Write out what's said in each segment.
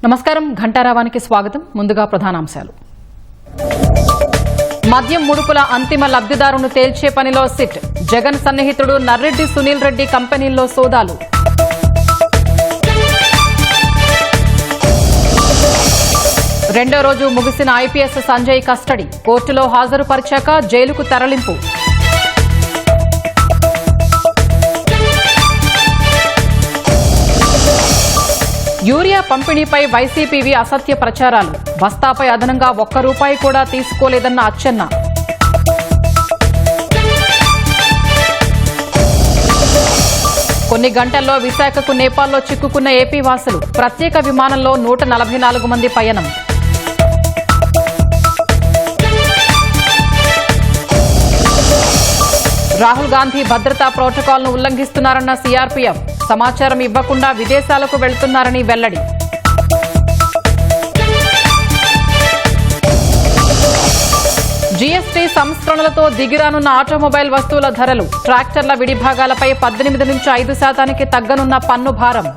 నమస్కారం ఘంటారావానికి స్వాగతం. ముందుగా ప్రధానాంశాలు. మద్యం ముడుపుల అంతిమ లబ్ధిదారును తేల్చే పనిలో సిట్. జగన్ సన్నిహితుడు నర్రెడ్డి సునీల్ రెడ్డి కంపెనీల్లో సోదాలు. రెండో రోజు ముగిసిన ఐపీఎస్ సంజయ్ కస్టడీ. కోర్టులో హాజరుపరిచాక జైలుకు తరలింపు. యూరియా పంపిణీపై వైసీపీవి అసత్య ప్రచారాలు. బస్తాపై అదనంగా ₹1 కూడా తీసుకోలేదన్న అచ్చెన్న. కొన్ని గంటల్లో విశాఖకు నేపాల్లో చిక్కుకున్న ఏపీ వాసులు. ప్రత్యేక విమానంలో 144 మంది పయనం. రాహుల్ గాంధీ భద్రతా ప్రోటోకాల్ను ఉల్లంఘిస్తున్నారన్న సీఆర్పీఎఫ్. సమాచారం ఇవ్వకుండా విదేశాలకు వెళ్తున్నారని వెల్లడి. జీఎస్టీ సంస్కరణలతో దిగిరానున్న ఆటోమొబైల్ వస్తువుల ధరలు. ట్రాక్టర్ల విడిభాగాలపై 18 నుంచి 5% తగ్గనున్న పన్ను భారం.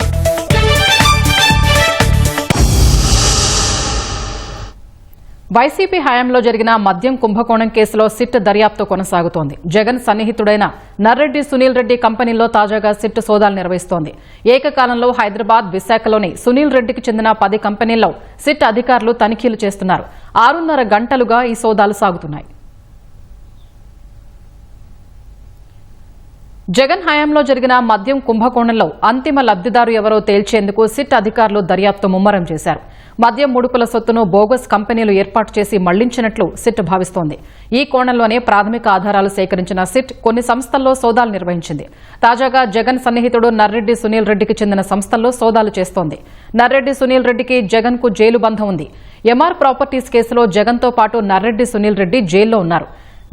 వైసీపీ హయాంలో జరిగిన మద్యం కుంభకోణం కేసులో సిట్ దర్యాప్తు కొనసాగుతోంది. జగన్ సన్నిహితుడైన నర్రెడ్డి సునీల్ రెడ్డి కంపెనీల్లో తాజాగా సిట్ సోదాలు నిర్వహిస్తోంది. ఏకకాలంలో హైదరాబాద్, విశాఖలోని సునీల్ రెడ్డికి చెందిన 10 కంపెనీల్లో సిట్ అధికారులు తనిఖీలు చేస్తున్నారు. 6.5 గంటలుగా ఈ సోదాలు సాగుతున్నాయి. జగన్ హయాంలో జరిగిన మద్యం కుంభకోణంలో అంతిమ లబ్ధిదారు ఎవరో తేల్చేందుకు సిట్ అధికారులు దర్యాప్తు ముమ్మరం చేశారు. మద్యం ముడుపుల సొత్తును బోగస్ కంపెనీలు ఏర్పాటు చేసి మళ్లించినట్లు సిట్ భావిస్తోంది. ఈ కోణంలోనే ప్రాథమిక ఆధారాలు సేకరించిన సిట్ కొన్ని సంస్థల్లో సోదాలు నిర్వహించింది. తాజాగా జగన్ సన్నిహితుడు నర్రెడ్డి సునీల్ రెడ్డికి చెందిన సంస్థల్లో సోదాలు చేస్తోంది. నర్రెడ్డి సునీల్ రెడ్డికి జగన్ కు జైలు బంధం ఉంది. ఎంఆర్ ప్రాపర్టీస్ కేసులో జగన్తో పాటు నర్రెడ్డి సునీల్ రెడ్డి జైల్లో ఉన్నారు.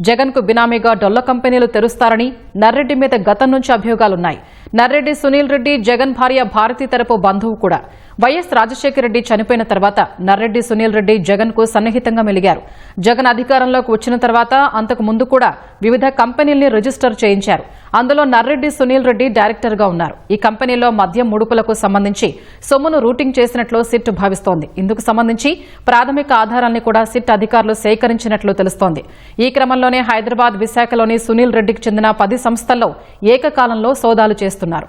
జగన్ కు బినామీగా డొల్ల కంపెనీలు తెరుస్తారని నర్రెడ్డి మీద గతం నుంచి అభియోగాలున్నాయి. నర్రెడ్డి సునీల్ రెడ్డి జగన్ భార్య భారతి తరపు బంధువు కూడా. వైఎస్ రాజశేఖర రెడ్డి చనిపోయిన తర్వాత నర్రెడ్డి సునీల్ రెడ్డి జగన్ కు సన్నిహితంగా మెలిగారు. జగన్ అధికారంలోకి వచ్చిన తర్వాత అంతకు ముందు కూడా వివిధ కంపెనీల్ని రిజిస్టర్ చేయించారు. అందులో నర్రెడ్డి సునీల్ రెడ్డి డైరెక్టర్ గా ఉన్నారు. ఈ కంపెనీలో మద్యం ముడుపులకు సంబంధించి సొమ్మును రూటింగ్ చేసినట్లు సిట్ భావిస్తోంది. ఇందుకు సంబంధించి ప్రాథమిక ఆధారాల్ని కూడా సిట్ అధికారులు సేకరించినట్లు తెలుస్తోంది. ఈ క్రమంలోనే హైదరాబాద్, విశాఖలోని సునీల్ రెడ్డికి చెందిన 10 సంస్థల్లో ఏకకాలంలో సోదాలు చేస్తున్నారు.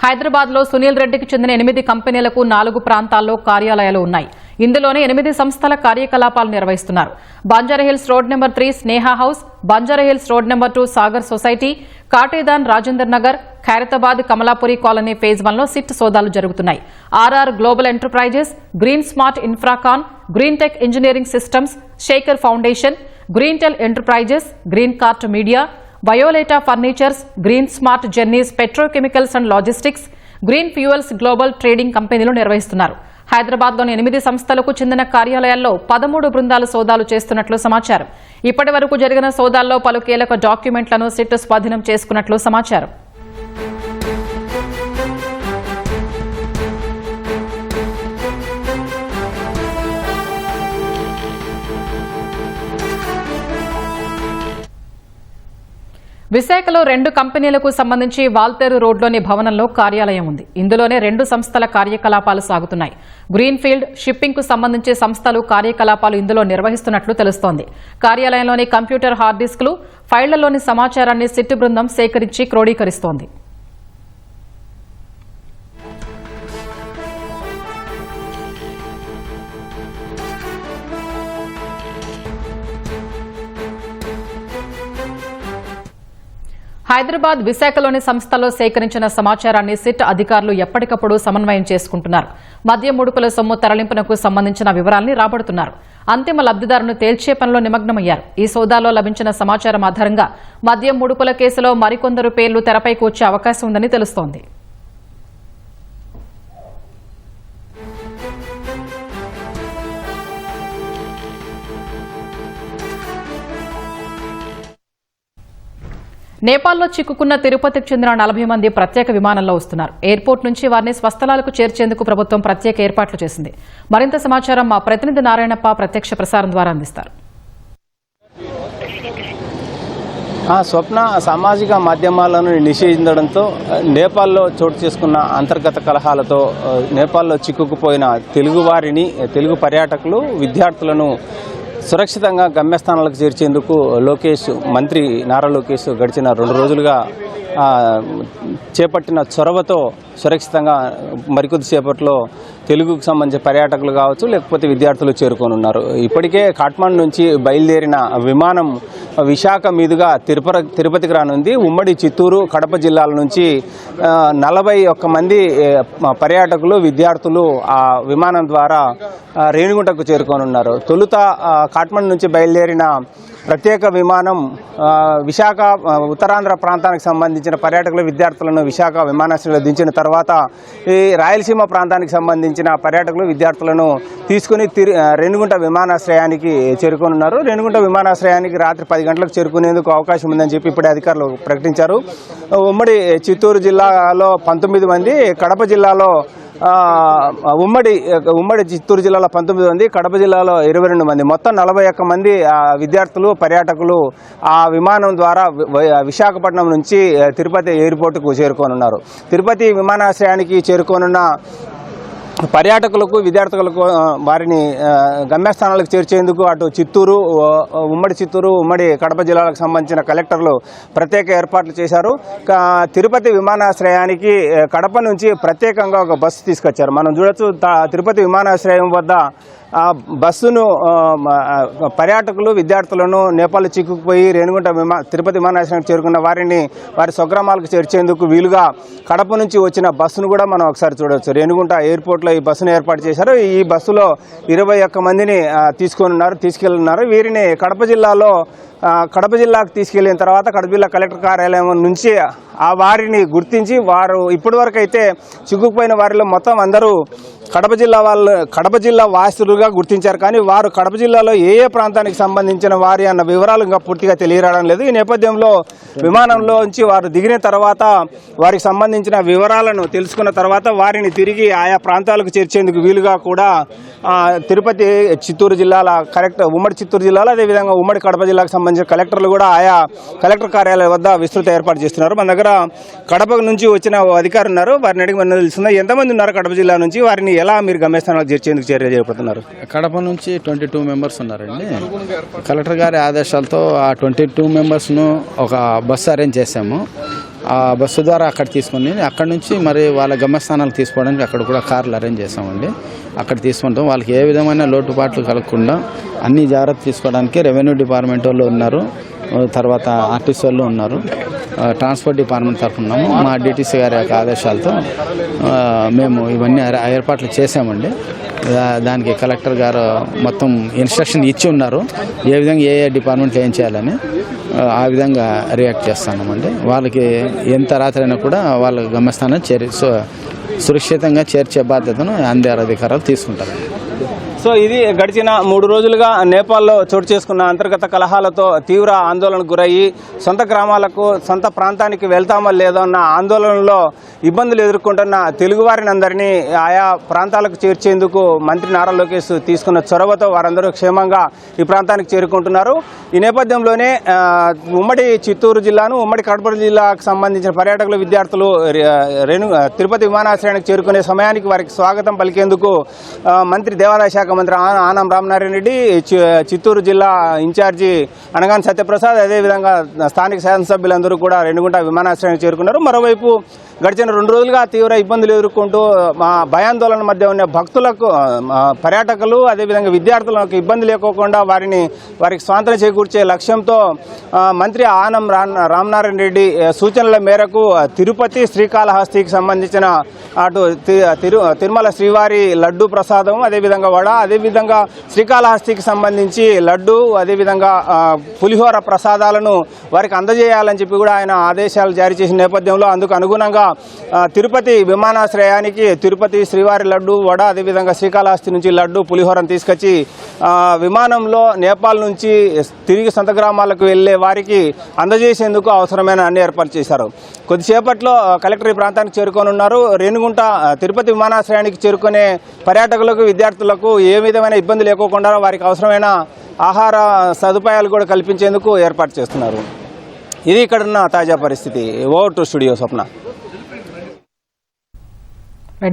హైదరాబాద్ లో సునీల్ రెడ్డికి చెందిన 8 కంపెనీలకు 4 ప్రాంతాల్లో కార్యాలయాలు ఉన్నాయి. ఇందులోనే 8 సంస్థల కార్యకలాపాలు నిర్వహిస్తున్నారు. Banjara Hills road number 3 Sneha house, Banjara Hills road number 2 Sagar society, Katedan Rajender Nagar, Khairatabad Kamalapuri colony phase 1 లో సిట్ సోదాలు జరుగుతున్నాయి. RR global enterprises, green smart Infracon, green tech engineering systems, Shekar foundation, green tel enterprises, green cart media, Violeta furnitures, green smart journeys petrochemicals and logistics, green fuels global trading కంపెనీలు నిర్వహిస్తున్నారు. హైదరాబాద్లోని 8 సంస్థలకు చెందిన కార్యాలయాల్లో 13 బృందాలు సోదాలు చేస్తున్నట్లు సమాచారం. ఇప్పటి వరకు జరిగిన సోదాల్లో పలు కీలక డాక్యుమెంట్లను సిట్ స్వాధీనం చేసుకున్నట్లు సమాచారం. విశాఖలో 2 కంపెనీలకు సంబంధించి వాల్తేరు రోడ్లోని భవనంలో కార్యాలయం ఉంది. ఇందులోనే 2 సంస్థల కార్యకలాపాలు సాగుతున్నాయి. గ్రీన్ఫీల్డ్ షిప్పింగ్ కు సంబంధించి సంస్థలు కార్యకలాపాలు ఇందులో నిర్వహిస్తున్నట్లు తెలుస్తోంది. కార్యాలయంలోని కంప్యూటర్ హార్డ్ డిస్కులు, ఫైళ్లలోని సమాచారాన్ని సిట్ బృందం సేకరించి క్రోడీకరిస్తోంది. హైదరాబాద్, విశాఖలోని సంస్థల్లో సేకరించిన సమాచారాన్ని సిట్ అధికారులు ఎప్పటికప్పుడు సమన్వయం చేసుకుంటున్నారు. మద్యం ముడుపుల సొమ్ము తరలింపునకు సంబంధించిన వివరాల్ని రాబడుతున్నారు. అంతిమ లబ్ధిదారును తేల్చే పనిలో నిమగ్నమయ్యారు. ఈ సోదాలో లభించిన సమాచారం ఆధారంగా మద్యం ముడుపుల కేసులో మరికొందరు పేర్లు తెరపైకి వచ్చే అవకాశం ఉందని తెలుస్తోంది. నేపాల్లో చిక్కుకున్న తిరుపతికి చెందిన 40 మంది ప్రత్యేక విమానంలో వస్తున్నారు. ఎయిర్పోర్ట్ నుంచి వారిని స్వస్థలాలకు చేర్చేందుకు ప్రభుత్వం ప్రత్యేక ఏర్పాట్లు చేసింది. మరింత సమాచారం మా ప్రతినిధి నారాయణప్ప ప్రత్యక్ష ప్రసారం ద్వారా అందిస్తారు. స్వప్న సామాజిక మాధ్యమాలను నిషేధించడంతో నేపాల్లో చోటు చేసుకున్న అంతర్గత కలహాలతో నేపాల్లో చిక్కుకుపోయిన తెలుగువారిని, తెలుగు పర్యాటకులు, విద్యార్థులను సురక్షితంగా గమ్యస్థానాలకు చేర్చేందుకు మంత్రి నారా లోకేష్ గడిచిన 2 రోజులుగా చేపట్టిన చొరవతో సురక్షితంగా మరికొద్దిసేపట్లో తెలుగుకు సంబంధించిన పర్యాటకులు కావచ్చు, లేకపోతే విద్యార్థులు చేరుకోనున్నారు. ఇప్పటికే కాఠ్మండు నుంచి బయలుదేరిన విమానం విశాఖ మీదుగా తిరుపతికి రానుంది. ఉమ్మడి చిత్తూరు, కడప జిల్లాల నుంచి 41 మంది పర్యాటకులు, విద్యార్థులు ఆ విమానం ద్వారా రేణిగుంటకు చేరుకోనున్నారు. తొలుత కాఠ్మండు నుంచి బయలుదేరిన ప్రత్యేక విమానం విశాఖ ఉత్తరాంధ్ర ప్రాంతానికి సంబంధించిన పర్యాటకులు, విద్యార్థులను విశాఖ విమానాశ్రయంలో దించిన తర్వాత ఈ రాయలసీమ ప్రాంతానికి సంబంధించిన పర్యాటకులు, విద్యార్థులను తీసుకుని రేణిగుంట విమానాశ్రయానికి చేరుకోనున్నారు. రేణిగుంట విమానాశ్రయానికి రాత్రి 10 గంటలకు చేరుకునేందుకు అవకాశం ఉందని చెప్పి ఇప్పుడే అధికారులు ప్రకటించారు. ఉమ్మడి చిత్తూరు జిల్లాలో 19 మంది, కడప జిల్లాలో ఉమ్మడి చిత్తూరు జిల్లాలో 19 మంది, కడప జిల్లాలో 22 మంది, మొత్తం 41 మంది విద్యార్థులు, పర్యాటకులు ఆ విమానం ద్వారా విశాఖపట్నం నుంచి తిరుపతి ఎయిర్పోర్టుకు చేరుకోనున్నారు. తిరుపతి విమానాశ్రయానికి చేరుకోనున్న పర్యాటకులకు, విద్యార్థులకు వారిని గమ్యస్థానాలకు చేర్చేందుకు అటు ఉమ్మడి కడప జిల్లాలకు సంబంధించిన కలెక్టర్లు ప్రత్యేక ఏర్పాట్లు చేశారు. తిరుపతి విమానాశ్రయానికి కడప నుంచి ప్రత్యేకంగా ఒక బస్సు తీసుకొచ్చారు. మనం చూడొచ్చు, తిరుపతి విమానాశ్రయం వద్ద బస్సును పర్యాటకులు, విద్యార్థులను నేపాల్ చిక్కుకుపోయి రేణిగుంట తిరుపతి విమానాశ్రయానికి చేరుకున్న వారిని వారి స్వగ్రామాలకు చేర్చేందుకు వీలుగా కడప నుంచి వచ్చిన బస్సును కూడా మనం ఒకసారి చూడవచ్చు. రేణిగుంట ఎయిర్పోర్ట్లో ఈ బస్సును ఏర్పాటు చేశారు. ఈ బస్సులో 21 మందిని తీసుకెళ్తున్నారు. వీరిని కడప జిల్లాకు తీసుకెళ్లిన తర్వాత కడప జిల్లా కలెక్టర్ కార్యాలయం నుంచి వారిని గుర్తించి వారు ఇప్పటివరకు అయితే చిక్కుకుపోయిన వారిలో మొత్తం అందరూ కడప జిల్లా వాసులుగా గుర్తించారు. కానీ వారు కడప జిల్లాలో ఏ ప్రాంతానికి సంబంధించిన వారి అన్న వివరాలు ఇంకా పూర్తిగా తెలియరావడం లేదు. ఈ నేపథ్యంలో విమానంలోంచి వారు దిగిన తర్వాత వారికి సంబంధించిన వివరాలను తెలుసుకున్న తర్వాత వారిని తిరిగి ఆయా ప్రాంతాలకు చేర్చేందుకు వీలుగా కూడా తిరుపతి, చిత్తూరు జిల్లాల ఉమ్మడి చిత్తూరు జిల్లాలో, అదేవిధంగా ఉమ్మడి కడప జిల్లాకు సంబంధించిన కలెక్టర్లు కూడా ఆయా కలెక్టర్ కార్యాలయం వద్ద విస్తృత ఏర్పాటు చేస్తున్నారు. మన దగ్గర కడప నుంచి వచ్చిన అధికారులు ఉన్నారు. వారిని అడిగి మన తెలుస్తుంది, ఎంతమంది ఉన్నారు కడప జిల్లా నుంచి, వారిని ఎలా మీరు గమ్యస్థానాలకు చేర్చేందుకు చర్య చేపడుతున్నారు? కడప నుంచి 22 మెంబర్స్ ఉన్నారండి. కలెక్టర్ గారి ఆదేశాలతో ఆ 22 మెంబర్స్ను ఒక బస్సు అరేంజ్ చేశాము. ఆ బస్సు ద్వారా అక్కడ తీసుకుని అక్కడ నుంచి మరి వాళ్ళ గమ్యస్థానాలు తీసుకోవడానికి అక్కడ కూడా కార్లు అరేంజ్ చేసామండి. అక్కడ తీసుకుంటాం. వాళ్ళకి ఏ విధమైన లోటుపాట్లు కలగకుండా అన్ని జాగ్రత్త తీసుకోవడానికి రెవెన్యూ డిపార్ట్మెంట్ వాళ్ళు ఉన్నారు, తర్వాత ఆర్టీసీ వాళ్ళు ఉన్నారు, ట్రాన్స్పోర్ట్ డిపార్ట్మెంట్ తరఫున ఉన్నాము. మా డిటీసీ గారి యొక్క ఆదేశాలతో మేము ఇవన్నీ ఏర్పాట్లు చేసామండి. దానికి కలెక్టర్ గారు మొత్తం ఇన్స్ట్రక్షన్ ఇచ్చి ఉన్నారు, ఏ విధంగా ఏ డిపార్ట్మెంట్లో ఏం చేయాలని. ఆ విధంగా రియాక్ట్ చేస్తున్నామండి. వాళ్ళకి ఎంత రాత్రి అయినా కూడా వాళ్ళ గమ్యస్థానం సురక్షితంగా చేర్చే బాధ్యతను అందరి అధికారులు తీసుకుంటారు. సో ఇది గడిచిన 3 రోజులుగా నేపాల్లో చోటు చేసుకున్న అంతర్గత కలహాలతో తీవ్ర ఆందోళనకు గురయ్యి సొంత గ్రామాలకు, సొంత ప్రాంతానికి వెళ్తామో లేదో అన్న ఆందోళనలో ఇబ్బందులు ఎదుర్కొంటున్న తెలుగువారిని అందరినీ ఆయా ప్రాంతాలకు చేర్చేందుకు మంత్రి నారా లోకేష్ తీసుకున్న చొరవతో వారందరూ క్షేమంగా ఈ ప్రాంతానికి చేరుకుంటున్నారు. ఈ నేపథ్యంలోనే ఉమ్మడి చిత్తూరు జిల్లాను, ఉమ్మడి కడప జిల్లాకు సంబంధించిన పర్యాటకులు, విద్యార్థులు తిరుపతి విమానాశ్రయానికి చేరుకునే సమయానికి వారికి స్వాగతం పలికేందుకు మంత్రి దేవాదాయ శాఖ మంత్రి ఆనం రామనారాయణ రెడ్డి, చిత్తూరు జిల్లా ఇన్ఛార్జి అనగాని సత్యప్రసాద్, అదేవిధంగా స్థానిక శాసనసభ్యులందరూ కూడా రేణిగుంట విమానాశ్రయానికి చేరుకున్నారు. మరోవైపు గడిచిన 2 రోజులుగా తీవ్ర ఇబ్బందులు ఎదుర్కొంటూ భయాందోళన మధ్య ఉన్న భక్తులకు, పర్యాటకులు, అదేవిధంగా విద్యార్థులకు ఇబ్బంది లేకోకుండా వారికి స్వాతంత్రం చేకూర్చే లక్ష్యంతో మంత్రి ఆనం రామనారాయణ రెడ్డి సూచనల మేరకు తిరుపతి, శ్రీకాళహస్తికి సంబంధించిన అటు తిరుమల శ్రీవారి లడ్డు ప్రసాదం, అదేవిధంగా వడ, అదేవిధంగా శ్రీకాళహస్తికి సంబంధించి లడ్డు, అదేవిధంగా పులిహోర ప్రసాదాలను వారికి అందజేయాలని చెప్పి కూడా ఆయన ఆదేశాలు జారీ చేసిన నేపథ్యంలో అందుకు అనుగుణంగా తిరుపతి విమానాశ్రయానికి తిరుపతి శ్రీవారి లడ్డు, వడ, అదేవిధంగా శ్రీకాళహస్తి నుంచి లడ్డు, పులిహోరను తీసుకొచ్చి విమానంలో నేపాల్ నుంచి తిరిగి సొంత గ్రామాలకు వెళ్లే వారికి అందజేసేందుకు అవసరమైన అన్ని ఏర్పాటు చేశారు. కొద్దిసేపట్లో కలెక్టర్ ఈ ప్రాంతానికి చేరుకోనున్నారు. రేణిగుంట తిరుపతి విమానాశ్రయానికి చేరుకునే పర్యాటకులకు, విద్యార్థులకు ఏ విధమైన ఇబ్బంది లేకోకుండా వారికి అవసరమైన ఆహార సదుపాయాలు కూడా కల్పించేందుకు ఏర్పాటు చేస్తున్నారు. ఇది ఇక్కడున్న తాజా పరిస్థితి. ఓవర్ టు స్టూడియో స్వప్న.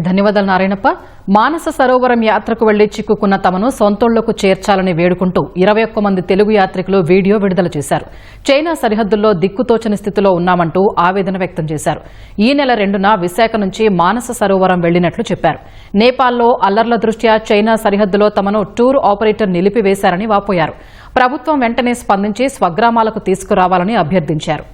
ధన్యవాదాలు నారాయణప్ప. మానస సరోవరం యాత్రకు వెళ్లి చిక్కుకున్న తమను సొంతోళ్లకు చేర్చాలని వేడుకుంటూ 21 మంది తెలుగు యాత్రికులు వీడియో విడుదల చేశారు. చైనా సరిహద్దుల్లో దిక్కుతోచని స్థితిలో ఉన్నామంటూ ఆవేదన వ్యక్తం చేశారు. ఈ నెల 2న విశాఖ నుంచి మానస సరోవరం వెళ్లినట్లు చెప్పారు. నేపాల్లో అల్లర్ల దృష్ట్యా చైనా సరిహద్దులో తమను టూర్ ఆపరేటర్ నిలిపివేశారని వాపోయారు. ప్రభుత్వం వెంటనే స్పందించి స్వగ్రామాలకు తీసుకురావాలని అభ్యర్థించారు.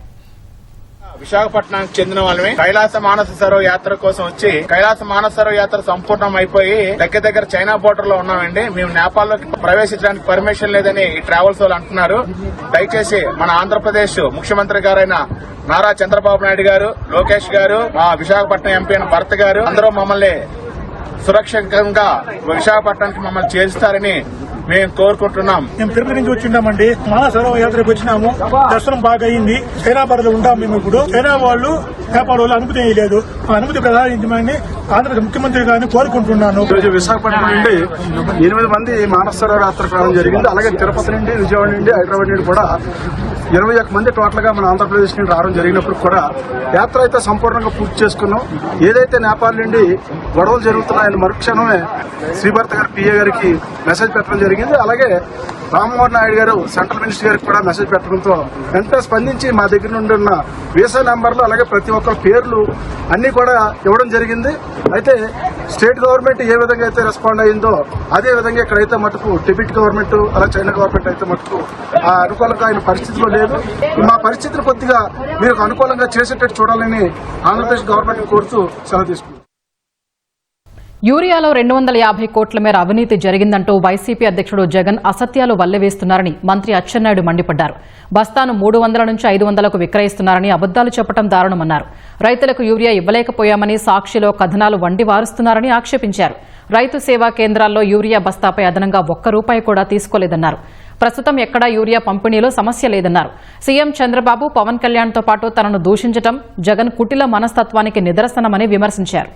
విశాఖపట్నానికి చెందిన వాళ్ళమే కైలాస మానస సరోవర యాత్ర కోసం వచ్చి కైలాస మానస సరోవర యాత్ర సంపూర్ణం అయిపోయి దగ్గర చైనా బోర్డర్ లో ఉన్నామండి. మేము నేపాల్లోకి ప్రవేశించడానికి పర్మిషన్ లేదని ఈ ట్రావెల్స్ వాళ్ళు అంటున్నారు. దయచేసి మన ఆంధ్రప్రదేశ్ ముఖ్యమంత్రి గారైన నారా చంద్రబాబు నాయుడు గారు, లోకేష్ గారు, మా విశాఖపట్నం ఎంపీ అయిన భరత్ గారు అందరూ మమ్మల్ని సురక్షితంగా విశాఖపట్నానికి మమ్మల్ని చేరుస్తారని మేము కోరుకుంటున్నాం. మేము తిరుపతి నుంచి వచ్చిండామండి. మానస సరోవర యాత్రకు వచ్చినాము. దర్శనం బాగా అయింది. చైనా పరిధిలో ఉంటాం మేము ఇప్పుడు. చైనా వాళ్ళు నేపాల్ వాళ్ళు అనుమతి లేదు. ఆ అనుమతి ప్రధానించమని ఆంధ్రప్రదేశ్ ముఖ్యమంత్రి గారిని కోరుకుంటున్నాను. ఈరోజు విశాఖపట్నం నుండి 8 మంది మానస సరోవర యాత్రకు రావడం జరిగింది. అలాగే తిరుపతి నుండి, విజయవాడ నుండి, హైదరాబాద్ నుండి కూడా 21 మంది టోటల్ గా మన ఆంధ్రప్రదేశ్ నుండి రావడం జరిగినప్పుడు కూడా యాత్ర అయితే సంపూర్ణంగా పూర్తి చేసుకున్నాం. ఏదైతే నేపాల్ నుండి గొడవలు జరుగుతున్నాయని మరుక్షణమే శ్రీభర్త గారి పిఏ గారికి మెసేజ్ పెట్టడం జరిగింది. అలాగే రామ్మోహన్ నాయుడు గారు సెంట్రల్ మినిస్టర్ గారికి కూడా మెసేజ్ పెట్టడంతో వెంటనే స్పందించి మా దగ్గర నుండి ఉన్న వీసా నెంబర్లు అలాగే ప్రతి ఒక్కరి పేర్లు అన్ని కూడా ఇవ్వడం జరిగింది. అయితే స్టేట్ గవర్నమెంట్ ఏ విధంగా అయితే రెస్పాండ్ అయిందో అదే విధంగా ఇక్కడైతే మటుకు టిబెట్ గవర్నమెంట్ అలా చైనా గవర్నమెంట్ అయితే మటుకు ఆ అనుకూలంగా ఆయన పరిస్థితిలో లేదు. మా పరిస్థితులు కొద్దిగా మీరు అనుకూలంగా చేసేటట్టు చూడాలని ఆంధ్రప్రదేశ్ గవర్నమెంట్ కోరుతూ సెలవు తీసుకుంది. యూరియాలో 250 కోట్ల మేర అవినీతి జరిగిందంటూ వైసీపీ అధ్యక్షుడు జగన్ అసత్యాలు వల్లెవేస్తున్నారని మంత్రి అచ్చెన్నాయుడు మండిపడ్డారు. బస్తాను 300 నుంచి 500కు విక్రయిస్తున్నారని అబద్దాలు చెప్పడం దారుణమన్నారు. రైతులకు యూరియా ఇవ్వలేకపోయామని సాక్షిలో కథనాలు వండి వారుస్తున్నారని ఆక్షేపించారు. రైతు సేవా కేంద్రాల్లో యూరియా బస్తాపై అదనంగా ₹1 కూడా తీసుకోలేదన్నారు. ప్రస్తుతం ఎక్కడా యూరియా పంపిణీలో సమస్య లేదన్నారు. సీఎం చంద్రబాబు, పవన్ కళ్యాణ్తో పాటు తనను దూషించడం జగన్ కుటిల మనస్తత్వానికి నిదర్శనమని విమర్శించారు.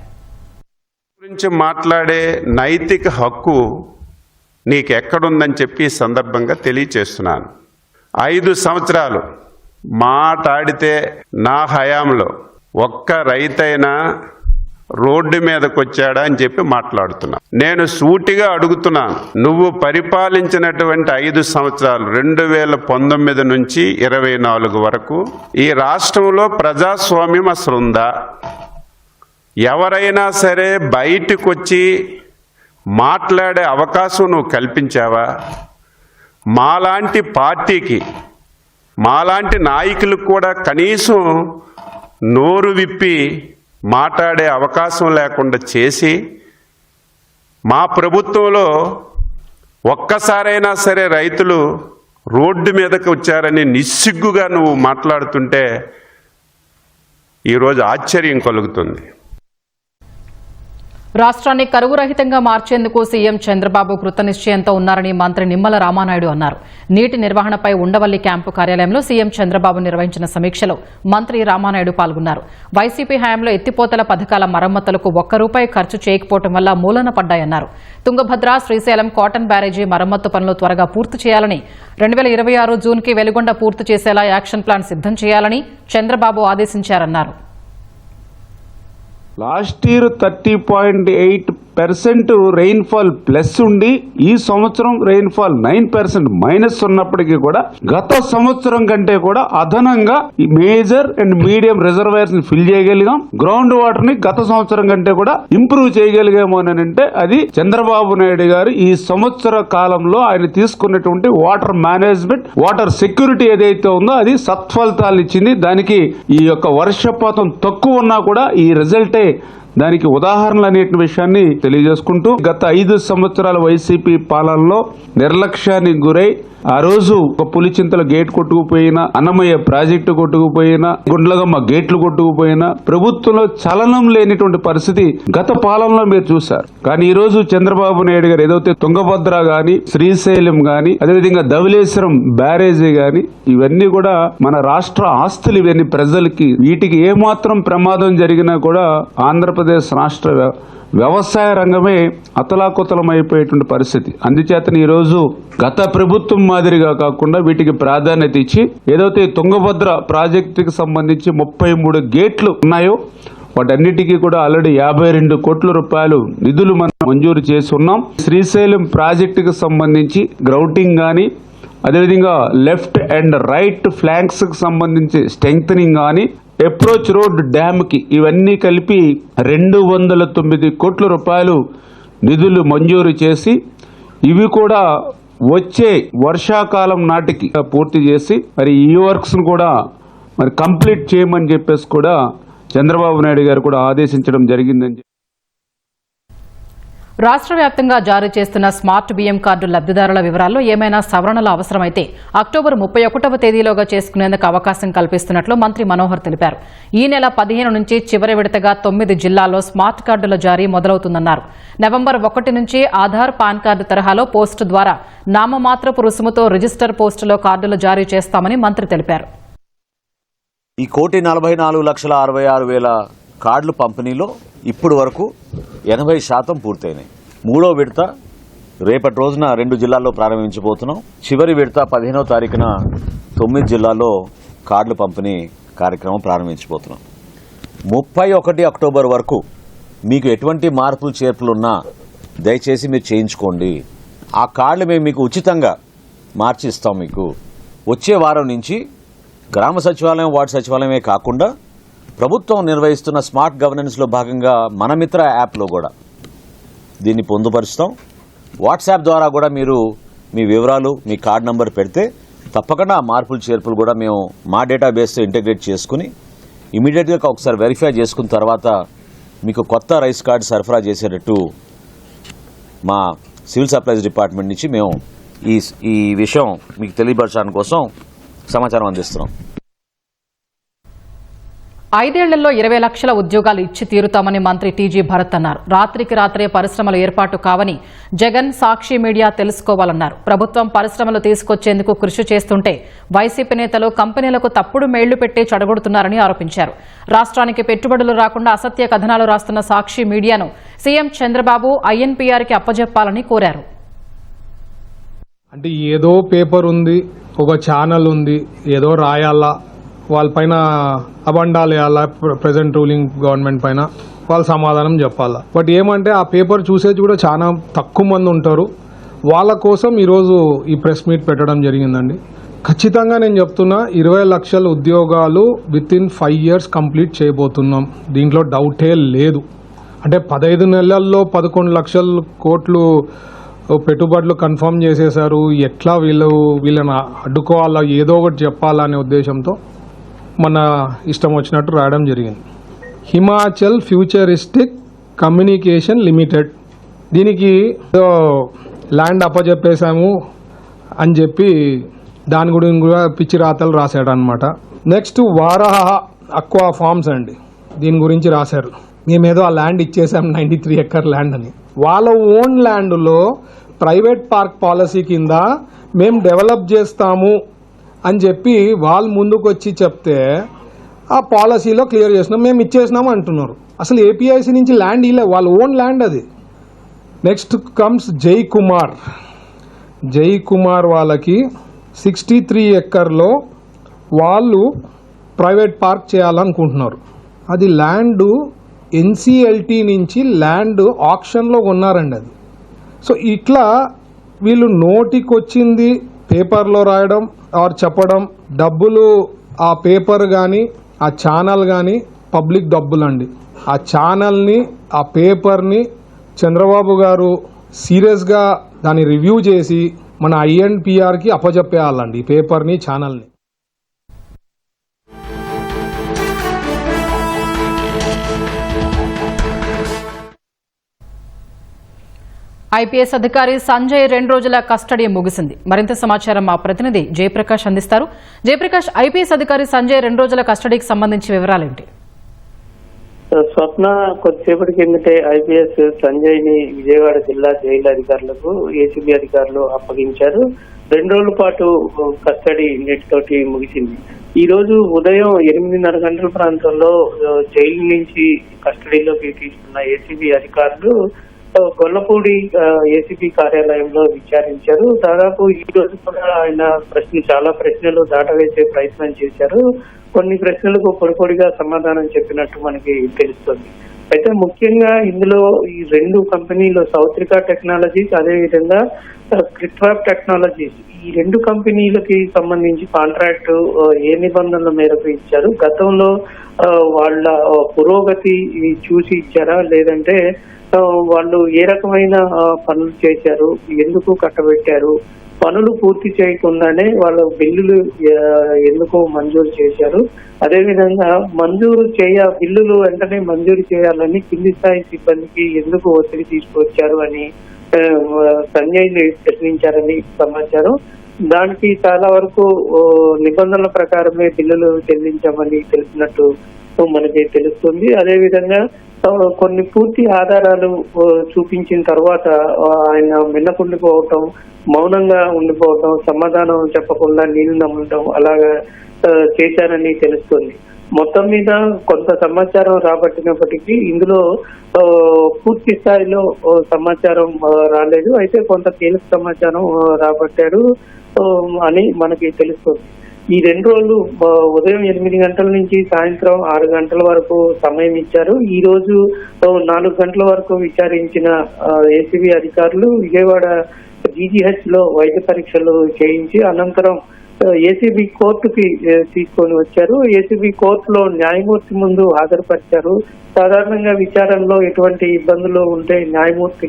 గురించి మాట్లాడే నైతిక హక్కు నీకెక్కడుందని చెప్పి ఈ సందర్భంగా తెలియచేస్తున్నాను. 5 సంవత్సరాలు మాట్లాడితే నా హయాంలో ఒక్క రైతైనా రోడ్డు మీదకి వచ్చాడా అని చెప్పి మాట్లాడుతున్నా. నేను సూటిగా అడుగుతున్నాను, నువ్వు పరిపాలించినటువంటి 5 సంవత్సరాలు 2019 నుంచి 24 వరకు ఈ రాష్ట్రంలో ప్రజాస్వామ్యం అసలు ఉందా? ఎవరైనా సరే బయటకు వచ్చి మాట్లాడే అవకాశం నువ్వు కల్పించావా? మాలాంటి పార్టీకి, మాలాంటి నాయకులకు కూడా కనీసం నోరు విప్పి మాట్లాడే అవకాశం లేకుండా చేసి మా ప్రభుత్వంలో ఒక్కసారైనా సరే రైతులు రోడ్డు మీదకి వచ్చారని నిస్సిగ్గుగా నువ్వు మాట్లాడుతుంటే ఈరోజు ఆశ్చర్యం కలుగుతుంది. రాష్ట్రాన్ని కరువు రహితంగా మార్చేందుకు సీఎం చంద్రబాబు కృతనిశ్చయంతో ఉన్నారని మంత్రి నిమ్మల రామానాయుడు అన్నారు. నీటి నిర్వహణపై ఉండవల్లి క్యాంపు కార్యాలయంలో సీఎం చంద్రబాబు నిర్వహించిన సమీక్షలో మంత్రి రామానాయుడు పాల్గొన్నారు. వైసీపీ హయాంలో ఎత్తిపోతల పథకాల మరమ్మతులకు ₹1 ఖర్చు చేయకపోవడం వల్ల మూలన పడ్డాయన్నారు. తుంగభద్ర, శ్రీశైలం కాటన్ బ్యారేజీ మరమ్మతు పనులు త్వరగా పూర్తి చేయాలని, 2026 జూన్కి వెలుగొండ పూర్తి చేసేలా యాక్షన్ ప్లాన్ సిద్దం చేయాలని చంద్రబాబు ఆదేశించారన్నారు. లాస్ట్ ఇయర్ 30.8% రెయిన్ఫాల్ ప్లస్ ఉండి ఈ సంవత్సరం రెయిన్ఫాల్ 9% మైనస్ ఉన్నప్పటికీ కూడా గత సంవత్సరం కంటే కూడా అదనంగా ఈ మేజర్ అండ్ మీడియం రిజర్వాయర్స్ ని ఫిల్ చేయగలిగాం. గ్రౌండ్ వాటర్ ని గత సంవత్సరం కంటే కూడా ఇంప్రూవ్ చేయగలిగాము అని అంటే అది చంద్రబాబు నాయుడు గారు ఈ సంవత్సర కాలంలో ఆయన తీసుకున్నటువంటి వాటర్ మేనేజ్మెంట్, వాటర్ సెక్యూరిటీ ఏదైతే ఉందో అది సత్ఫలితాలు ఇచ్చింది. దానికి ఈ యొక్క వర్షపాతం తక్కువ ఉన్నా కూడా ఈ రిజల్టే దానికి ఉదాహరణలు అనే విషయాన్ని తెలియజేసుకుంటూ గత 5 సంవత్సరాల వైసీపీ పాలనలో నిర్లక్ష్యానికి గురై ఆ రోజు ఒక పులిచింతల గేట్ కొట్టుకుపోయినా, అన్నమయ్య ప్రాజెక్టు కొట్టుకుపోయినా, గుండ్లగమ్మ గేట్లు కొట్టుకుపోయినా ప్రభుత్వంలో చలనం లేనిటువంటి పరిస్థితి గత పాలనలో మీరు చూశారు. కానీ ఈ రోజు చంద్రబాబు నాయుడు గారు ఏదైతే తుంగభద్ర గాని, శ్రీశైలం గాని, అదేవిధంగా ధవళేశ్వరం బ్యారేజీ గాని ఇవన్నీ కూడా మన రాష్ట్ర ఆస్తులు. ఇవన్నీ ప్రజలకి, వీటికి ఏమాత్రం ప్రమాదం జరిగినా కూడా ఆంధ్రప్రదేశ్ రాష్ట్ర వ్యవసాయ రంగమే అతలాకుతలమైపోయేటువంటి పరిస్థితి. అందుచేతనే ఈరోజు గత ప్రభుత్వం మాదిరిగా కాకుండా వీటికి ప్రాధాన్యత ఇచ్చి ఏదైతే తుంగభద్ర ప్రాజెక్టుకి సంబంధించి 33 గేట్లు ఉన్నాయో వాటన్నిటికీ కూడా ఆల్రెడీ 52 కోట్ల రూపాయలు నిధులు మనం మంజూరు చేసి ఉన్నాం. శ్రీశైలం ప్రాజెక్టుకి సంబంధించి గ్రౌటింగ్ కానీ, అదేవిధంగా లెఫ్ట్ అండ్ రైట్ ఫ్లాంక్స్ కి సంబంధించి స్ట్రెంగ్థనింగ్ కానీ, అప్రోచ్ రోడ్ డ్యామ్ కి ఇవన్నీ కలిపి 209 కోట్ల రూపాయలు నిధులు మంజూరు చేసి ఇవి కూడా వచ్చే వర్షాకాలం నాటికి పూర్తి చేసి మరి ఈ వర్క్స్ కూడా మరి కంప్లీట్ చేయమని చెప్పేసి కూడా చంద్రబాబు నాయుడు గారు కూడా ఆదేశించడం జరిగిందని. రాష్ట్ర వ్యాప్తంగా జారీ చేస్తున్న స్మార్ట్ బియ్యం కార్డు లబ్దిదారుల వివరాల్లో ఏమైనా సవరణలు అవసరమైతే అక్టోబర్ 31వ తేదీలోగా చేసుకునేందుకు అవకాశం కల్పిస్తున్నట్లు మంత్రి మనోహర్ తెలిపారు. ఈ నెల 15 నుంచి చివరి విడతగా 9 జిల్లాల్లో స్మార్ట్ కార్డుల జారీ మొదలవుతుందన్నారు. నవంబర్ 1 నుంచి ఆధార్, పాన్ కార్డు తరహాలో పోస్టు ద్వారా నామమాత్రపు రుసుముతో రిజిస్టర్ పోస్టులో కార్డులు జారీ చేస్తామని మంత్రి తెలిపారు. ఈ 1,44,66,000 కార్డుల పంపిణీలో ఇప్పుడు వరకు 80% పూర్తయినాయి. 3వ విడత రేపటి రోజున 2 జిల్లాల్లో ప్రారంభించబోతున్నాం. చివరి విడత 15వ తారీఖున 9 జిల్లాల్లో కార్డుల పంపిణీ కార్యక్రమం ప్రారంభించబోతున్నాం. 31 అక్టోబర్ వరకు మీకు ఎటువంటి మార్పులు చేర్పులు ఉన్నా దయచేసి మీరు చేయించుకోండి. ఆ కార్డులు మేము మీకు ఉచితంగా మార్చి ఇస్తాం. మీకు వచ్చే వారం నుంచి గ్రామ సచివాలయం, వార్డు సచివాలయమే కాకుండా ప్రభుత్వం నిర్వహిస్తున్న స్మార్ట్ గవర్నెన్స్లో భాగంగా మన మిత్ర యాప్లో కూడా దీన్ని పొందుపరుస్తాం. వాట్సాప్ ద్వారా కూడా మీరు మీ వివరాలు, మీ కార్డ్ నంబర్ పెడితే తప్పకుండా ఆ మార్పులు చేర్పులు కూడా మేము మా డేటాబేస్తో ఇంటిగ్రేట్ చేసుకుని ఇమీడియట్గా ఒకసారి వెరిఫై చేసుకున్న తర్వాత మీకు కొత్త రైస్ కార్డు సరఫరా చేసేటట్టు మా సివిల్ సప్లైస్ డిపార్ట్మెంట్ నుంచి మేము ఈ విషయం మీకు తెలియపరచడానికి కోసం సమాచారం అందిస్తున్నాం. 5 ఏళ్లలో 20 లక్షల ఉద్యోగాలు ఇచ్చి తీరుతామని మంత్రి టీజీ భరత్ అన్నారు. రాత్రికి రాత్రే పరిశ్రమలు ఏర్పాటు కావని జగన్, సాక్షి మీడియా తెలుసుకోవాలన్నారు. ప్రభుత్వం పరిశ్రమలు తీసుకొచ్చేందుకు కృషి చేస్తుంటే వైసీపీ నేతలు కంపెనీలకు తప్పుడు మెయిళ్లు పెట్టి చెడగొడుతున్నారని ఆరోపించారు. రాష్ట్రానికి పెట్టుబడులు రాకుండా అసత్య కథనాలు రాస్తున్న సాక్షి మీడియాను సీఎం చంద్రబాబు ఐఎన్పీఆర్కి అప్పజెప్పాలని కోరారు. అంటే ఏదో పేపర్ ఉంది, ఒక ఛానల్ ఉంది, ఏదో రాయాలా, వాళ్ళపైన అబండాలు వేయాలా, ప్రెసెంట్ రూలింగ్ గవర్నమెంట్ పైన వాళ్ళు సమాధానం చెప్పాలా. బట్ ఏమంటే ఆ పేపర్ చూసేది కూడా చాలా తక్కువ మంది ఉంటారు. వాళ్ళ కోసం ఈరోజు ఈ ప్రెస్ మీట్ పెట్టడం జరిగిందండి. ఖచ్చితంగా నేను చెప్తున్నా, 20 లక్షల ఉద్యోగాలు విత్-ఇన్ 5 years కంప్లీట్ చేయబోతున్నాం. దీంట్లో డౌటే లేదు. అంటే 15 నెలల్లో 11 లక్షల కోట్లు పెట్టుబడులు కన్ఫర్మ్ చేసేశారు. ఎట్లా వీళ్ళని అడ్డుకోవాలా, ఏదో ఒకటి చెప్పాలా అనే ఉద్దేశంతో మన ఇష్టం వచ్చినట్టు రాయడం జరిగింది. హిమాచల్ ఫ్యూచరిస్టిక్ కమ్యూనికేషన్ లిమిటెడ్, దీనికి ల్యాండ్ అప్పచెప్పేశాము అని చెప్పి దాని గురించి కూడా పిచ్చి రాతలు రాశాడు అనమాట. నెక్స్ట్ వారాహ అక్వా ఫార్మ్స్ అండి, దీని గురించి రాశారు. మేమేదో ఆ ల్యాండ్ ఇచ్చేసాం 93 ఎకర్ ల్యాండ్ అని. వాళ్ళ ఓన్ ల్యాండ్లో ప్రైవేట్ పార్క్ పాలసీ కింద మేము డెవలప్ చేస్తాము అని చెప్పి వాళ్ళు ముందుకు వచ్చి చెప్తే ఆ పాలసీలో క్లియర్ చేసినాం, మేము ఇచ్చేసినాము అంటున్నారు. అసలు ఏపీఐసి నుంచి ల్యాండ్ ఇలే, వాళ్ళ ఓన్ ల్యాండ్ అది. నెక్స్ట్ కమ్స్ జై కుమార్ వాళ్ళకి 63 ఎకర్లో వాళ్ళు ప్రైవేట్ పార్క్ చేయాలనుకుంటున్నారు. అది ల్యాండ్ ఎన్సీఎల్టీ నుంచి ల్యాండ్ ఆక్షన్లో కొన్నారండి అది. సో ఇట్లా వీళ్ళు నోటికొచ్చింది పేపర్లో రాయడం ఆర్ చెప్పడం, డబ్బులు ఆ పేపర్ కానీ ఆ ఛానల్ కానీ పబ్లిక్ డబ్బులండి. ఆ ఛానల్ని, ఆ పేపర్ని చంద్రబాబు గారు సీరియస్గా దాన్ని రివ్యూ చేసి మన ఐఎన్పిఆర్కి అప్పచెప్పేయాలండి ఈ పేపర్ని, ఛానల్ని. ఐపీఎస్ అధికారి సంజయ్ 2 రోజుల కస్టడీ ముగిసింది. మరింత సమాచారం మా ప్రతినిధి జయప్రకాష్ అందిస్తారు. జయప్రకాష్, ఐపీఎస్ అధికారి సంజయ్ 2 రోజుల కస్టడీకి సంబంధించి వివరాలేంటి? స్వప్న, కొద్దిసేపటి కిందటే ఐపీఎస్ సంజయ్ ని విజయవాడ జిల్లా జైలు అధికారులకు ఏసీబీ అధికారులు అప్పగించారు. 2 రోజుల పాటు కస్టడీ నేటితోటి ముగిసింది. ఈ రోజు ఉదయం 8:30 గంటల ప్రాంతంలో జైలు నుంచి కస్టడీలోకి తీసుకున్న ఏసీబీ అధికారులు గొల్లపూడి ఏసీబీ కార్యాలయంలో విచారించారు. దాదాపు ఈ రోజు కూడా ఆయన చాలా ప్రశ్నలు దాటవేసే ప్రయత్నం చేశారు. కొన్ని ప్రశ్నలకు పొడిపొడిగా సమాధానం చెప్పినట్టు మనకి తెలుస్తుంది. అయితే ముఖ్యంగా ఇందులో ఈ 2 కంపెనీలు సౌత్రికా టెక్నాలజీస్ అదేవిధంగా క్రిట్రాప్ టెక్నాలజీస్ ఈ 2 కంపెనీలకి సంబంధించి కాంట్రాక్ట్ ఏ నిబంధనల మేరకు ఇచ్చారు, గతంలో వాళ్ళ పురోగతి చూసి ఇచ్చారా, లేదంటే వాళ్ళు ఏ రకమైన పనులు చేశారు, ఎందుకు కట్టబెట్టారు, పనులు పూర్తి చేయకుండానే వాళ్ళ బిల్లులు ఎందుకు మంజూరు చేశారు, అదేవిధంగా బిల్లులు వెంటనే మంజూరు చేయాలని కింది స్థాయి సిబ్బందికి ఎందుకు ఒత్తిడి తీసుకొచ్చారు అని సంజయ్ ని ప్రశ్నించారని సమాచారం. దానికి చాలా వరకు నిబంధనల ప్రకారమే బిల్లులు చెల్లించామని తెలిసినట్టు మనకి తెలుస్తుంది. అదేవిధంగా కొన్ని పూర్తి ఆధారాలు చూపించిన తర్వాత ఆయన మిన్నకుండిపోవటం, మౌనంగా ఉండిపోవటం, సమాధానం చెప్పకుండా నీళ్లు నమ్మటం అలాగా చేశారని తెలుస్తుంది. మొత్తం మీద కొంత సమాచారం రాబట్టినప్పటికీ ఇందులో పూర్తి స్థాయిలో సమాచారం రాలేదు. అయితే కొంత కీలక సమాచారం రాబట్టారు అని మనకి తెలుస్తుంది. ఈ 2 రోజులు ఉదయం 8 గంటల నుంచి సాయంత్రం 6 గంటల వరకు సమయం ఇచ్చారు. ఈ రోజు 4 గంటల వరకు విచారించిన ఏసీబీ అధికారులు విజయవాడ జీజీహెచ్ లో వైద్య పరీక్షలు చేయించి అనంతరం ఏసీబీ కోర్టుకి తీసుకొని వచ్చారు. ఏసీబీ కోర్టులో న్యాయమూర్తి ముందు హాజరుపరిచారు. సాధారణంగా విచారణలో ఎటువంటి ఇబ్బందులు ఉంటే న్యాయమూర్తి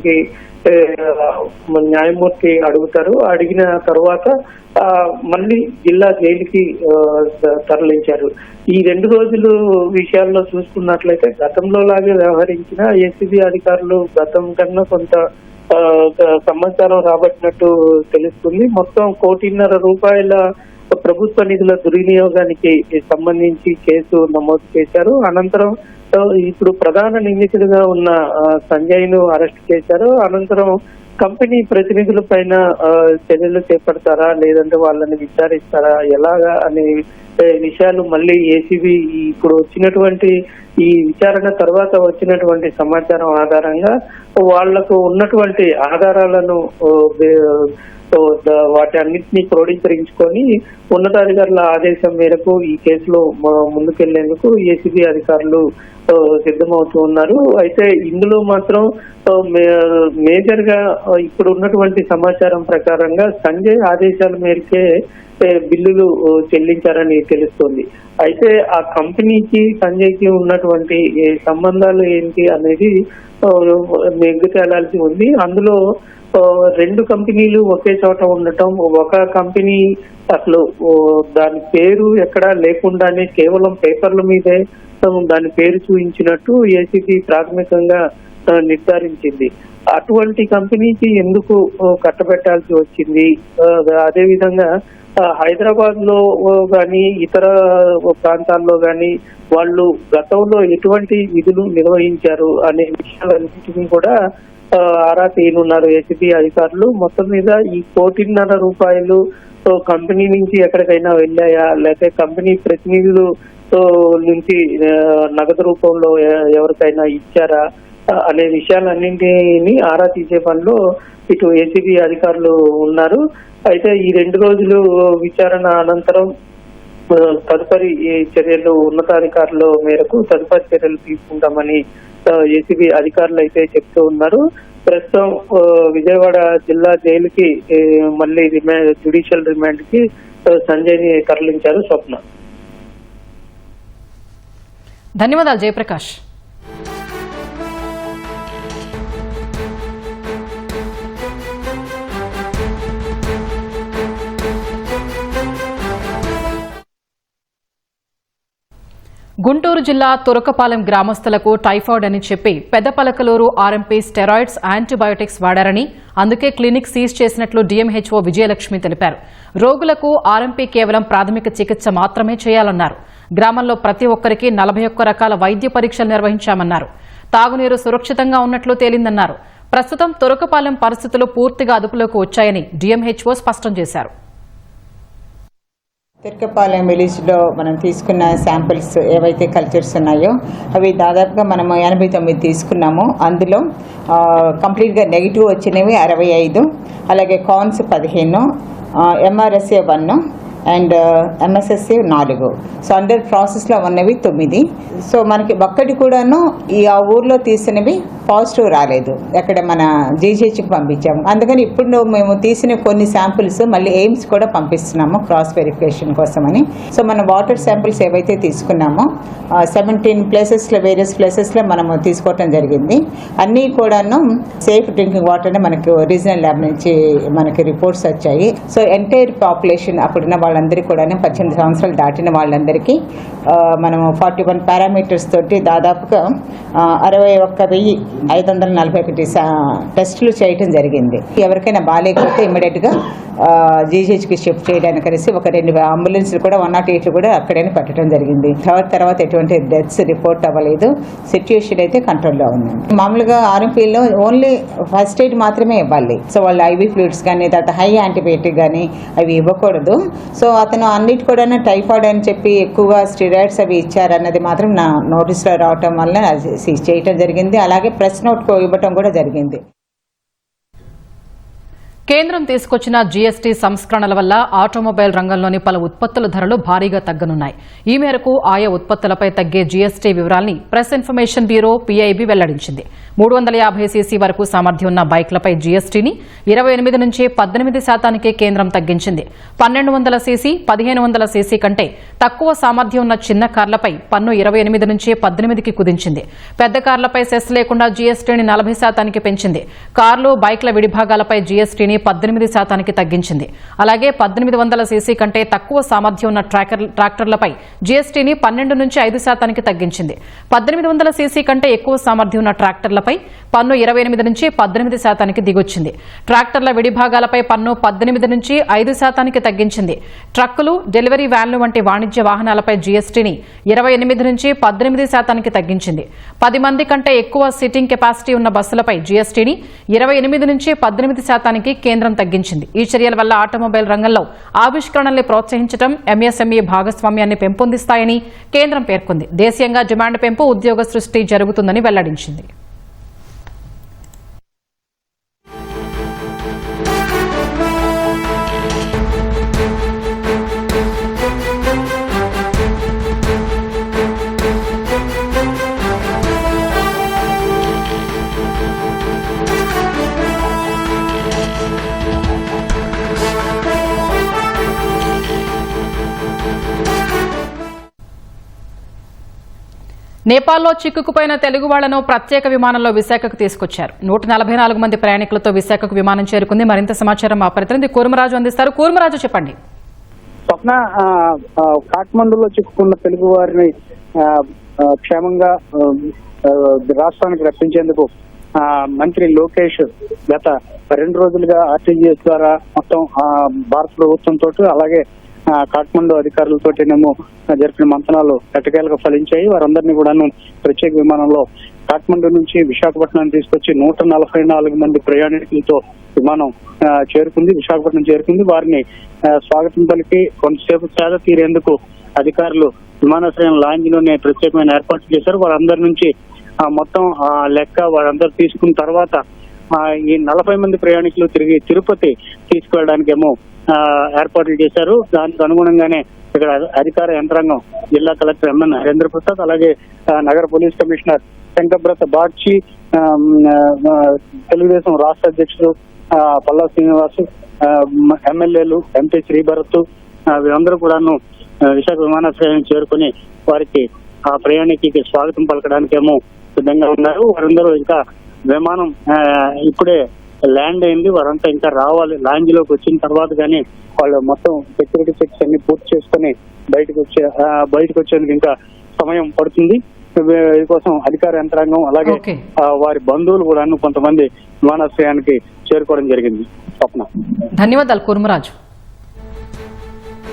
అడుగుతారు. అడిగిన తర్వాత మళ్ళీ జిల్లా జైలుకి తరలించారు. ఈ 2 రోజులు విషయాల్లో చూసుకున్నట్లయితే గతంలో లాగే వ్యవహరించిన ఏసీబీ అధికారులు గతం కన్నా కొంత సమాచారం రాబట్టినట్టు తెలుస్తుంది. మొత్తం 1.5 కోట్ల ప్రభుత్వ నిధుల దుర్వినియోగానికి సంబంధించి కేసు నమోదు చేశారు. అనంతరం ఇప్పుడు ప్రధాన నిందితుడిగా ఉన్న సంజయ్ ను అరెస్ట్ చేశారు. అనంతరం కంపెనీ ప్రతినిధుల పైన చర్యలు చేపడతారా, లేదంటే వాళ్ళని విచారిస్తారా, ఎలాగా అనే విషయాలు మళ్ళీ ఏసీబీ ఇప్పుడు వచ్చినటువంటి ఈ విచారణ తర్వాత వచ్చినటువంటి సమాచారం ఆధారంగా వాళ్లకు ఉన్నటువంటి ఆధారాలను వాటి అన్నింటినీ క్రోడీకరించుకొని ఉన్నతాధికారుల ఆదేశం మేరకు ఈ కేసులో ముందుకెళ్లేందుకు ఏసీబీ అధికారులు సిద్ధమవుతూ ఉన్నారు. అయితే ఇందులో మాత్రం మేజర్ గా ఇప్పుడు ఉన్నటువంటి సమాచారం ప్రకారంగా సంజయ్ ఆదేశాల మేరకే బిల్లులు చెల్లించారని తెలుస్తుంది. అయితే ఆ కంపెనీకి సంజయ్ కి ఉన్నటువంటి సంబంధాలు ఏంటి అనేది నెగ్గు తేలాల్సి ఉంది. అందులో 2 కంపెనీలు ఒకే చోట ఉండటం, ఒక కంపెనీ అసలు దాని పేరు ఎక్కడా లేకుండానే కేవలం పేపర్ల మీదే దాని పేరు చూపించినట్టు ఏసీబీ ప్రాథమికంగా నిర్ధారించింది. అటువంటి కంపెనీకి ఎందుకు కట్టబెట్టాల్సి వచ్చింది, అదేవిధంగా హైదరాబాద్ లో గాని ఇతర ప్రాంతాల్లో గాని వాళ్ళు గతంలో ఎటువంటి విధులు నిర్వహించారు అనే విషయాలన్నింటినీ కూడా ఆరా తీయనున్నారు ఏసీబీ అధికారులు. మొత్తం మీద ఈ 1.5 కోట్ల కంపెనీ నుంచి ఎక్కడికైనా వెళ్ళాయా, లేకపోతే కంపెనీ ప్రతినిధులు నుంచి నగదు రూపంలో ఎవరికైనా ఇచ్చారా అనే విషయాలన్నింటినీ ఆరా తీసే పనిలో ఇటు ఏసీబీ అధికారులు ఉన్నారు. అయితే ఈ 2 రోజులు విచారణ అనంతరం తదుపరి చర్యలు ఉన్నతాధికారుల మేరకు తదుపరి చర్యలు తీసుకుంటామని ఏసీబీ అధికారులు అయితే చెప్తూ ఉన్నారు. ప్రస్తుతం విజయవాడ జిల్లా జైలుకి మళ్ళీ జ్యుడిషియల్ రిమాండ్ కి సంజయ్ ని తరలించారు. స్వప్న. ధన్యవాదాలు జయప్రకాష్. గుంటూరు జిల్లా తురకపాలెం గ్రామస్తులకు టైఫాయిడ్ అని చెప్పి పెద్దపలకలూరు ఆర్ఎంపీ స్టెరాయిడ్స్ యాంటీబయోటిక్స్ వాడారని, అందుకే క్లినిక్ సీజ్ చేసినట్లు డీఎంహెచ్ఓ విజయలక్ష్మి తెలిపారు. రోగులకు ఆర్ఎంపీ కేవలం ప్రాథమిక చికిత్స మాత్రమే చేయాలన్నారు. గ్రామంలో ప్రతి ఒక్కరికి 41 రకాల వైద్య పరీక్షలు నిర్వహించామన్నారు. తాగునీరు సురక్షితంగా ఉన్నట్లు తేలిందన్నారు. ప్రస్తుతం తురకపాలెం పరిస్థితులు పూర్తిగా అదుపులోకి వచ్చాయని డీఎంహెచ్ఓ స్పష్టం చేశారు. తిరకపాలెం విలేజ్లో మనం తీసుకున్న శాంపిల్స్ ఏవైతే కల్చర్స్ ఉన్నాయో అవి దాదాపుగా మనము 89 తీసుకున్నాము. అందులో కంప్లీట్గా నెగిటివ్ వచ్చినవి 65, అలాగే cons 15, MRSA 1 and MSSA 4. So under ప్రాసెస్లో ఉన్నవి 9. సో మనకి ఒక్కటి కూడాను ఆ ఊర్లో తీసినవి పాజిటివ్ రాలేదు. ఎక్కడ మన జీజీహెచ్కి పంపించాము. అందుకని ఇప్పుడు మేము తీసిన కొన్ని శాంపిల్స్ మళ్ళీ ఎయిమ్స్ కూడా పంపిస్తున్నాము క్రాస్ వెరిఫికేషన్ కోసమని. సో మన వాటర్ శాంపిల్స్ ఏవైతే తీసుకున్నామో 17 ప్లేసెస్లో వేరియస్ ప్లేసెస్లో మనము తీసుకోవటం జరిగింది. అన్నీ కూడాను సేఫ్ డ్రింకింగ్ వాటర్ అని మనకు రీజనల్ ల్యాబ్ నుంచి మనకి రిపోర్ట్స్ వచ్చాయి. సో ఎంటైర్ పాపులేషన్ అప్పుడున్న వాళ్ళందరికీ కూడా 18 సంవత్సరాలు దాటిన వాళ్ళందరికీ మనము 41 పారామీటర్స్ తోటి దాదాపుగా 61,541 టెస్టులు చేయటం జరిగింది. ఎవరికైనా బాగాలేకపోతే ఇమ్మీడియట్గా జీజీహెచ్కి షిఫ్ట్ చేయడానికి కలిసి ఒక 2 అంబులెన్స్లు కూడా 108 కూడా అక్కడనే పెట్టడం జరిగింది. తర్వాత ఎటువంటి డెత్స్ రిపోర్ట్ అవ్వలేదు. సిచ్యుయేషన్ అయితే కంట్రోల్లో ఉంది. మామూలుగా ఆర్ఎంపీలో ఓన్లీ ఫస్ట్ ఎయిడ్ మాత్రమే ఇవ్వాలి. సో వాళ్ళు ఐవీ ఫ్లూయిడ్స్ కానీ తర్వాత హై యాంటీబయాటిక్ కానీ అవి ఇవ్వకూడదు. సో అతను అన్నిటి కూడా టైఫాయిడ్ అని చెప్పి ఎక్కువగా స్టెరాయిడ్స్ అవి ఇచ్చారన్నది మాత్రం నా నోటీస్లో రావటం వల్ల చేయటం జరిగింది. అలాగే ప్రెస్ నోట్ ఇవ్వటం కూడా జరిగింది. కేంద్రం తీసుకొచ్చిన జీఎస్టీ సంస్కరణల వల్ల ఆటోమొబైల్ రంగంలోని పలు ఉత్పత్తుల ధరలు భారీగా తగ్గనున్నాయి. ఈ మేరకు ఆయా ఉత్పత్తులపై తగ్గే జీఎస్టీ వివరాల్ని ప్రెస్ ఇన్ఫర్మేషన్ బ్యూరో PIB వెల్లడించింది. 350 సీసీ వరకు సామర్థ్యం ఉన్న బైక్లపై జీఎస్టీని 28 నుంచి 18% కేంద్రం తగ్గించింది. 1200 సీసీ, 1500 సీసీ కంటే తక్కువ సామర్థ్యం ఉన్న చిన్న కార్లపై పన్ను 28 నుంచి 18కి కుదించింది. పెద్ద కార్లపై సెస్ లేకుండా జీఎస్టీని 40% పెంచింది. కార్లు, బైక్ల విడిభాగాలపై జీఎస్టీని 18% తగ్గించింది. అలాగే 1800 సీసీ కంటే తక్కువ సామర్థ్యం ఉన్న ట్రాక్టర్లపై జీఎస్టీని 12 నుంచి 5% తగ్గించింది. 1800 సీసీ కంటే ఎక్కువ సామర్థ్యం ఉన్న ట్రాక్టర్లపై పన్ను 28 నుంచి 18% దిగొచ్చింది. ట్రాక్టర్ల విడిభాగాలపై పన్ను 18 నుంచి 5% తగ్గించింది. ట్రక్కులు, డెలివరీ వ్యాన్లు వంటి వాణిజ్య వాహనాలపై జీఎస్టీని 28 నుంచి 18% తగ్గించింది. 10 మంది కంటే ఎక్కువ సిట్టింగ్ కెపాసిటీ ఉన్న బస్సులపై జీఎస్టీని 28 నుంచి 18% కేంద్రం తగ్గించింది. ఈ చర్యల వల్ల ఆటోమొబైల్ రంగంలో ఆవిష్కరణల్ని ప్రోత్సహించడం, MSME భాగస్వామ్యాన్ని పెంపొందిస్తాయని కేంద్రం పేర్కొంది. దేశీయంగా డిమాండ్ పెంపు, ఉద్యోగ సృష్టి జరుగుతుందని వెల్లడించింది. నేపాల్లో చిక్కుకుపోయిన తెలుగు వాళ్లను ప్రత్యేక విమానంలో విశాఖకు తీసుకొచ్చారు. 144 మంది ప్రయాణికులతో విశాఖకు విమానం చేరుకుంది. మరింత సమాచారం మా ప్రతినిధి కూర్మరాజు అందిస్తారు. కూర్మరాజు, చెప్పండి. స్వప్న, కాఠ్మండూలో చిక్కుకున్న తెలుగు వారిని క్షేమంగా రాష్ట్రానికి రప్పించేందుకు మంత్రి లోకేష్ గత 2 రోజులుగా RTGS ద్వారా మొత్తం భారత ప్రభుత్వంతో అలాగే కాఠ్మండు అధికారులతోనేమో జరిపిన మంతనాలు ఎట్టకేలకు ఫలించాయి. వారందరినీ కూడాను ప్రత్యేక విమానంలో కాఠ్మండు నుంచి విశాఖపట్నం తీసుకొచ్చి 144 మంది ప్రయాణికులతో విమానం చేరుకుంది. విశాఖపట్నం చేరుకుంది. వారిని స్వాగతం పలికి కొంతసేపు సేద తీరేందుకు అధికారులు విమానాశ్రయం లాంజ్ లోనే ప్రత్యేకమైన ఏర్పాట్లు చేశారు. వారందరి నుంచి మొత్తం లెక్క వారందరూ తీసుకున్న తర్వాత ఈ 40 మంది ప్రయాణికులు తిరిగి తిరుపతి తీసుకువెళ్ళడానికేమో ఏర్పాట్లు చేశారు. దానికి అనుగుణంగానే ఇక్కడ అధికార యంత్రాంగం జిల్లా కలెక్టర్ MN హరేంద్ర ప్రసాద్, అలాగే నగర పోలీస్ కమిషనర్ శంకబ్రత బాగ్చి, తెలుగుదేశం రాష్ట్ర అధ్యక్షుడు పల్లా శ్రీనివాసు, ఎమ్మెల్యేలు MP శ్రీభరత్ వీరందరూ కూడాను విశాఖ విమానాశ్రయం చేరుకుని వారికి ఆ ప్రయాణికులకి స్వాగతం పలకడానికేమో సిద్ధంగా ఉన్నారు. వారందరూ ఇంకా విమానం ఇప్పుడే ల్యాండ్ అయింది. వారంతా ఇంకా రావాలి. లాంజ్ లోకి వచ్చిన తర్వాత కానీ వాళ్ళు మొత్తం సెక్యూరిటీ చెక్స్ అన్ని పూర్తి చేసుకుని బయటకు వచ్చేందుకు ఇంకా సమయం పడుతుంది. దీనికోసం అధికార యంత్రాంగం అలాగే వారి బంధువులు కూడా కొంతమంది విమానాశ్రయానికి చేరుకోవడం జరిగింది. స్వప్న, ధన్యవాదాలు కూర్మరాజు.